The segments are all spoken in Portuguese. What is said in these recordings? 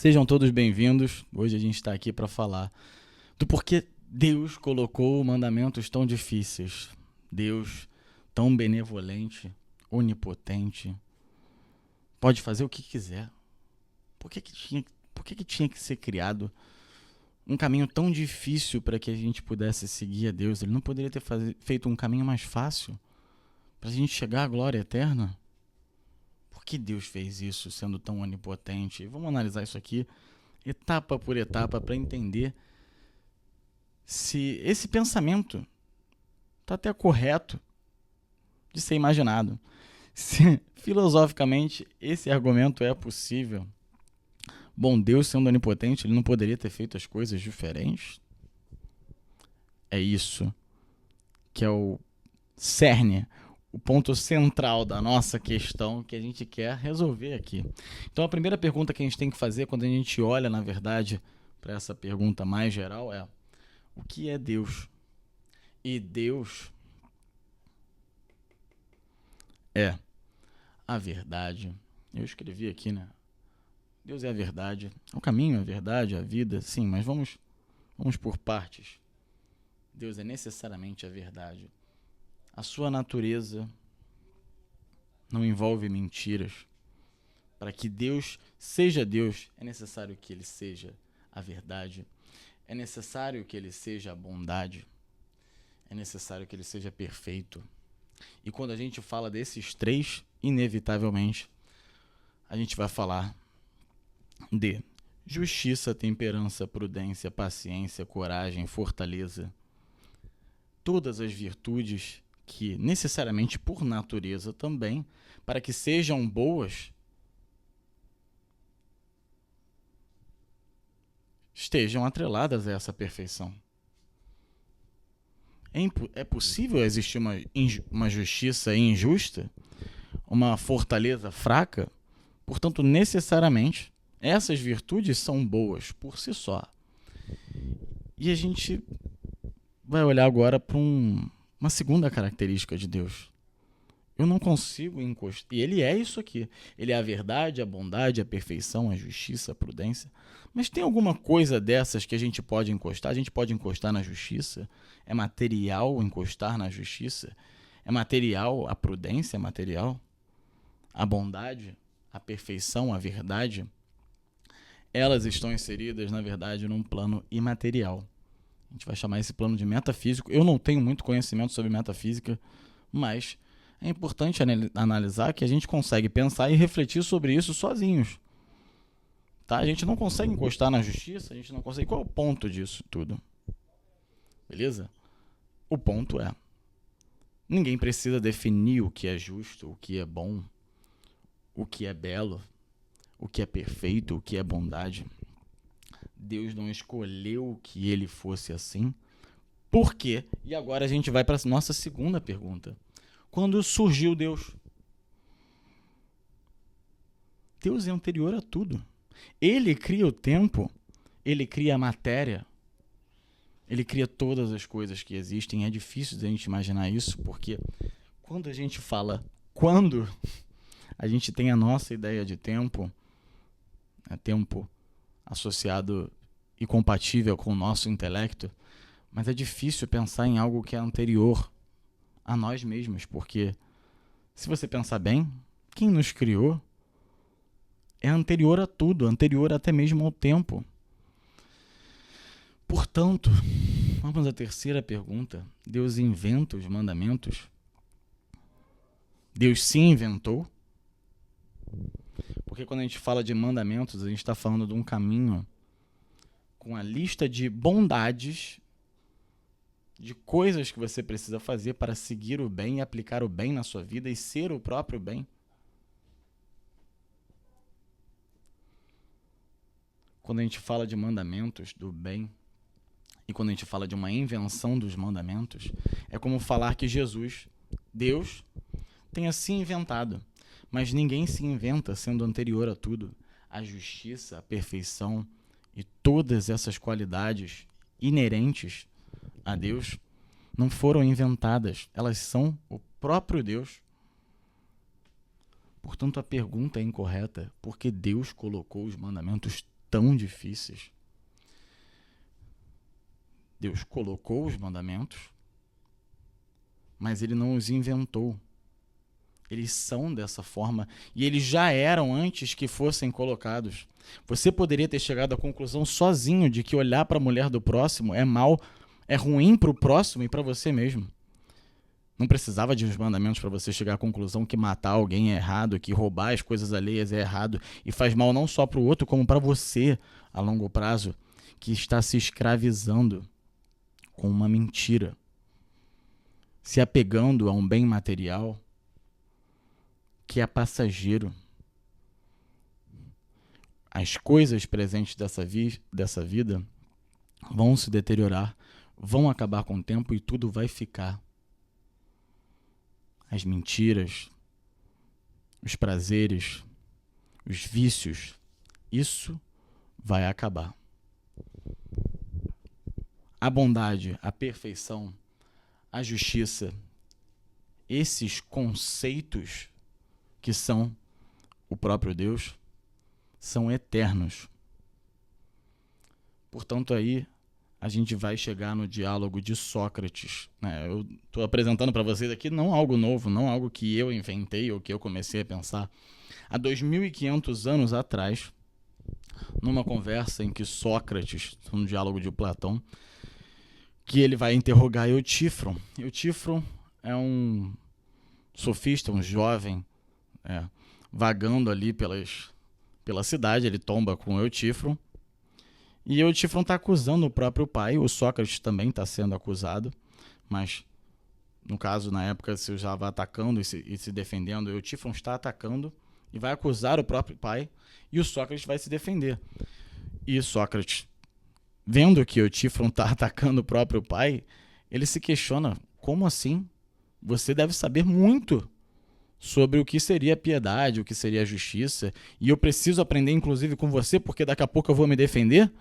Sejam todos bem-vindos. Hoje a gente está aqui para falar do porquê Deus colocou mandamentos tão difíceis. Deus tão benevolente, onipotente, pode fazer o que quiser. Por que que tinha que ser criado um caminho tão difícil para que a gente pudesse seguir a Deus? Ele não poderia ter feito um caminho mais fácil para a gente chegar à glória eterna? Por que Deus fez isso sendo tão onipotente? Vamos analisar isso aqui etapa por etapa para entender se esse pensamento está até correto de ser imaginado. Se filosoficamente esse argumento é possível. Bom, Deus sendo onipotente, ele não poderia ter feito as coisas diferentes? É isso que é o cerne, o ponto central da nossa questão que a gente quer resolver aqui. Então a primeira pergunta que a gente tem que fazer quando a gente olha, na verdade, para essa pergunta mais geral é: o que é Deus? E Deus é a verdade. Eu escrevi aqui, né? Deus é a verdade, o caminho, a verdade, a vida, sim, mas vamos por partes. Deus é necessariamente a verdade. A sua natureza não envolve mentiras. Para que Deus seja Deus, é necessário que Ele seja a verdade. É necessário que Ele seja a bondade. É necessário que Ele seja perfeito. E quando a gente fala desses três, inevitavelmente, a gente vai falar de justiça, temperança, prudência, paciência, coragem, fortaleza. Todas as virtudes que, necessariamente por natureza também, para que sejam boas, estejam atreladas a essa perfeição. É possível existir uma justiça injusta, uma fortaleza fraca? Portanto, necessariamente, essas virtudes são boas por si só. E a gente vai olhar agora para uma segunda característica de Deus. Eu não consigo encostar. E Ele é isso aqui. Ele é a verdade, a bondade, a perfeição, a justiça, a prudência. Mas tem alguma coisa dessas que a gente pode encostar? A gente pode encostar na justiça? É material encostar na justiça? É material a prudência? É material? A bondade, a perfeição, a verdade? Elas estão inseridas, na verdade, num plano imaterial. A gente vai chamar esse plano de metafísico. Eu não tenho muito conhecimento sobre metafísica, mas é importante analisar que a gente consegue pensar e refletir sobre isso sozinhos. Tá? A gente não consegue encostar na justiça, a gente não consegue. Qual é o ponto disso tudo? Beleza? O ponto é: ninguém precisa definir o que é justo, o que é bom, o que é belo, o que é perfeito, o que é bondade. Deus não escolheu que ele fosse assim. Por quê? E agora a gente vai para a nossa segunda pergunta. Quando surgiu Deus? Deus é anterior a tudo. Ele cria o tempo, ele cria a matéria, ele cria todas as coisas que existem. É difícil de a gente imaginar isso, porque quando a gente fala quando, a gente tem a nossa ideia de tempo, tempo associado e compatível com o nosso intelecto, mas é difícil pensar em algo que é anterior a nós mesmos, porque se você pensar bem, quem nos criou é anterior a tudo, anterior até mesmo ao tempo. Portanto, vamos à terceira pergunta. Deus inventa os mandamentos? Deus se inventou? Porque quando a gente fala de mandamentos, a gente está falando de um caminho com a lista de bondades, de coisas que você precisa fazer para seguir o bem e aplicar o bem na sua vida e ser o próprio bem. Quando a gente fala de mandamentos do bem e quando a gente fala de uma invenção dos mandamentos, é como falar que Jesus, Deus, tenha se inventado. Mas ninguém se inventa sendo anterior a tudo. A justiça, a perfeição e todas essas qualidades inerentes a Deus não foram inventadas. Elas são o próprio Deus. Portanto, a pergunta é incorreta, porque Deus colocou os mandamentos tão difíceis. Deus colocou os mandamentos, mas ele não os inventou. Eles são dessa forma e eles já eram antes que fossem colocados. Você poderia ter chegado à conclusão sozinho de que olhar para a mulher do próximo é mal, é ruim para o próximo e para você mesmo. Não precisava de uns mandamentos para você chegar à conclusão que matar alguém é errado, que roubar as coisas alheias é errado e faz mal não só para o outro, como para você a longo prazo, que está se escravizando com uma mentira, se apegando a um bem material que é passageiro. As coisas presentes dessa vida vão se deteriorar, vão acabar com o tempo e tudo vai ficar. As mentiras, os prazeres, os vícios, isso vai acabar. A bondade, a perfeição, a justiça, esses conceitos que são o próprio Deus, são eternos. Portanto, aí a gente vai chegar no diálogo de Sócrates, né? Eu estou apresentando para vocês aqui não algo novo, não algo que eu inventei ou que eu comecei a pensar. Há 2.500 anos atrás, numa conversa em que Sócrates, no diálogo de Platão, que ele vai interrogar Eutífron. Eutífron é um sofista, um jovem, vagando ali pela cidade. Ele tomba com Eutífron. E Eutífron está acusando o próprio pai. O Sócrates também está sendo acusado, mas no caso, na época, se usava atacando e se defendendo. Eutífron está atacando e vai acusar o próprio pai, e o Sócrates vai se defender. E Sócrates, vendo que Eutífron está atacando o próprio pai, ele se questiona: como assim? Você deve saber muito sobre o que seria piedade, o que seria justiça, e eu preciso aprender inclusive com você, porque daqui a pouco eu vou me defender,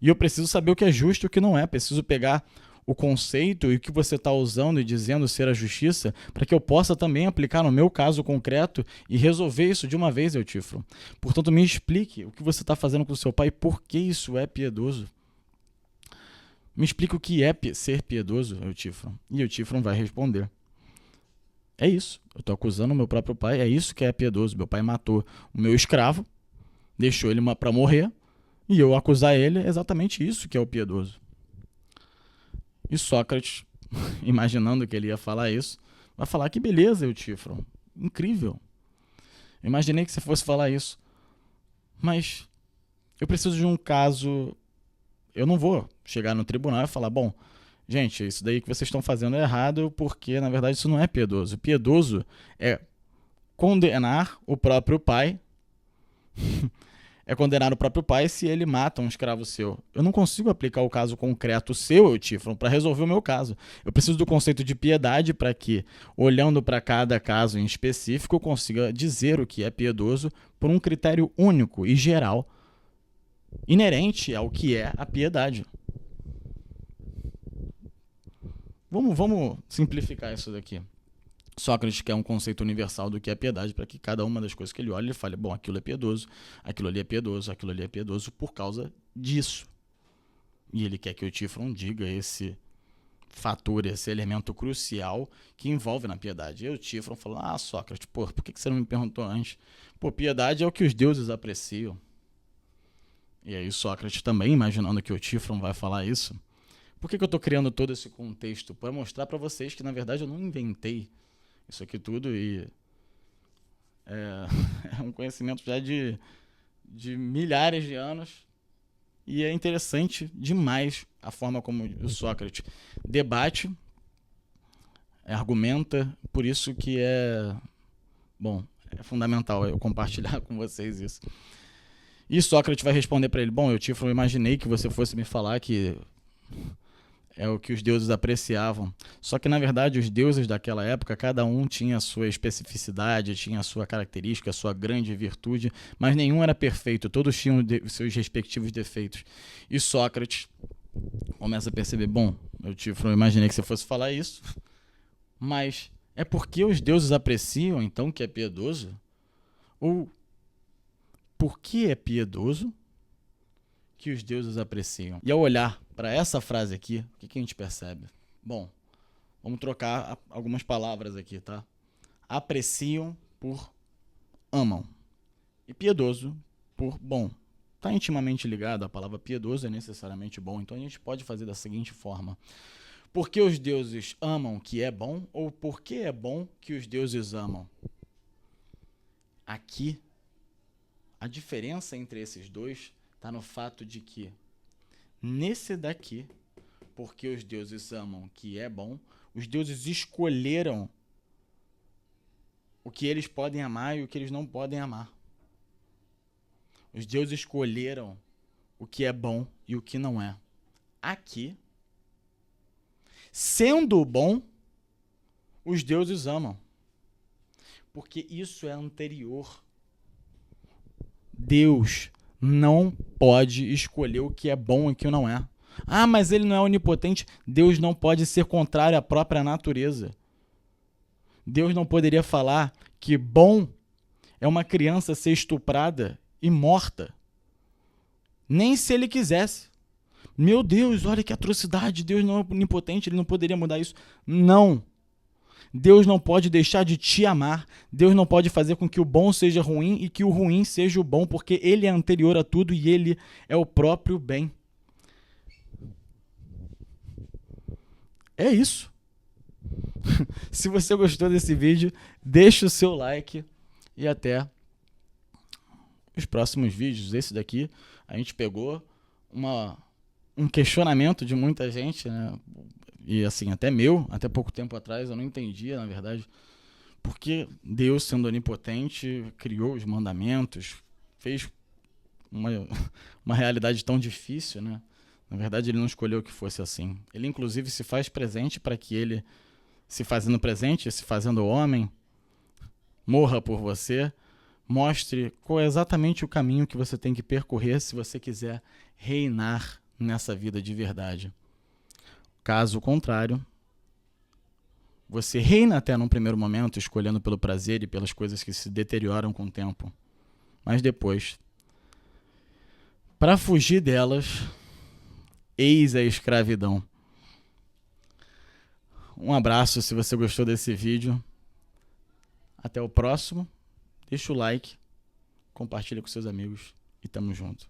e eu preciso saber o que é justo e o que não é. Preciso pegar o conceito e o que você está usando e dizendo ser a justiça, para que eu possa também aplicar no meu caso concreto e resolver isso de uma vez, Eutífron. Portanto, me explique o que você está fazendo com o seu pai e por que isso é piedoso. Me explique o que é ser piedoso, Eutífron. E Eutífron vai responder: é isso, eu estou acusando o meu próprio pai, é isso que é piedoso. Meu pai matou o meu escravo, deixou ele para morrer, e eu acusar ele é exatamente isso que é o piedoso. E Sócrates, imaginando que ele ia falar isso, vai falar: que beleza, Eutífron, incrível. Eu imaginei que você fosse falar isso, mas eu preciso de um caso. Eu não vou chegar no tribunal e falar: bom, gente, isso daí que vocês estão fazendo é errado, porque na verdade isso não é piedoso. Piedoso é condenar o próprio pai é condenar o próprio pai se ele mata um escravo seu. Eu não consigo aplicar o caso concreto seu, Eutífron, para resolver o meu caso. Eu preciso do conceito de piedade para que, olhando para cada caso em específico, eu consiga dizer o que é piedoso por um critério único e geral, inerente ao que é a piedade. Vamos simplificar isso daqui. Sócrates quer um conceito universal do que é piedade, para que cada uma das coisas que ele olha, ele fale: bom, aquilo é piedoso, aquilo ali é piedoso, aquilo ali é piedoso por causa disso. E ele quer que o Eutífron diga esse fator, esse elemento crucial que envolve na piedade. E o Eutífron falou: ah, Sócrates, por que você não me perguntou antes? Piedade é o que os deuses apreciam. E aí Sócrates também, imaginando que o Eutífron vai falar isso. Por que eu estou criando todo esse contexto? Para mostrar para vocês que, na verdade, eu não inventei isso aqui tudo, e é um conhecimento já de milhares de anos, e é interessante demais a forma como o Sócrates debate, argumenta, por isso que é fundamental eu compartilhar com vocês isso. E Sócrates vai responder para ele: bom, Eutífron, eu imaginei que você fosse me falar que é o que os deuses apreciavam. Só que, na verdade, os deuses daquela época, cada um tinha a sua especificidade, tinha a sua característica, a sua grande virtude, mas nenhum era perfeito, todos tinham seus respectivos defeitos. E Sócrates começa a perceber: bom, eu imaginei que você fosse falar isso, mas é porque os deuses apreciam, então, que é piedoso? Ou por que é piedoso? que os deuses apreciam. E ao olhar para essa frase aqui, o que a gente percebe? Bom, vamos trocar algumas palavras aqui, tá? Apreciam por amam. E piedoso por bom. Está intimamente ligado, a palavra piedoso é necessariamente bom. Então a gente pode fazer da seguinte forma. Porque os deuses amam que é bom, ou porque é bom que os deuses amam? Aqui, a diferença entre esses dois está no fato de que, nesse daqui, porque os deuses amam que é bom, os deuses escolheram o que eles podem amar e o que eles não podem amar. Os deuses escolheram o que é bom e o que não é. Aqui, sendo bom, os deuses amam. Porque isso é anterior. Deus não pode escolher o que é bom e o que não é. Ah, mas ele não é onipotente. Deus não pode ser contrário à própria natureza. Deus não poderia falar que bom é uma criança ser estuprada e morta. Nem se ele quisesse. Meu Deus, olha que atrocidade. Deus não é onipotente, ele não poderia mudar isso. Não. Deus não pode deixar de te amar. Deus não pode fazer com que o bom seja ruim e que o ruim seja o bom, porque ele é anterior a tudo e ele é o próprio bem. É isso. Se você gostou desse vídeo, deixa o seu like e até os próximos vídeos. Esse daqui a gente pegou um questionamento de muita gente, né? E assim, até pouco tempo atrás eu não entendia, na verdade, porque Deus, sendo onipotente, criou os mandamentos, fez uma realidade tão difícil, né? Na verdade, ele não escolheu que fosse assim. Ele, inclusive, se faz presente para que ele, se fazendo presente, se fazendo homem, morra por você, mostre qual é exatamente o caminho que você tem que percorrer se você quiser reinar nessa vida de verdade. Caso contrário, você reina até num primeiro momento, escolhendo pelo prazer e pelas coisas que se deterioram com o tempo. Mas depois, para fugir delas, eis a escravidão. Um abraço se você gostou desse vídeo. Até o próximo. Deixa o like, compartilha com seus amigos e tamo junto.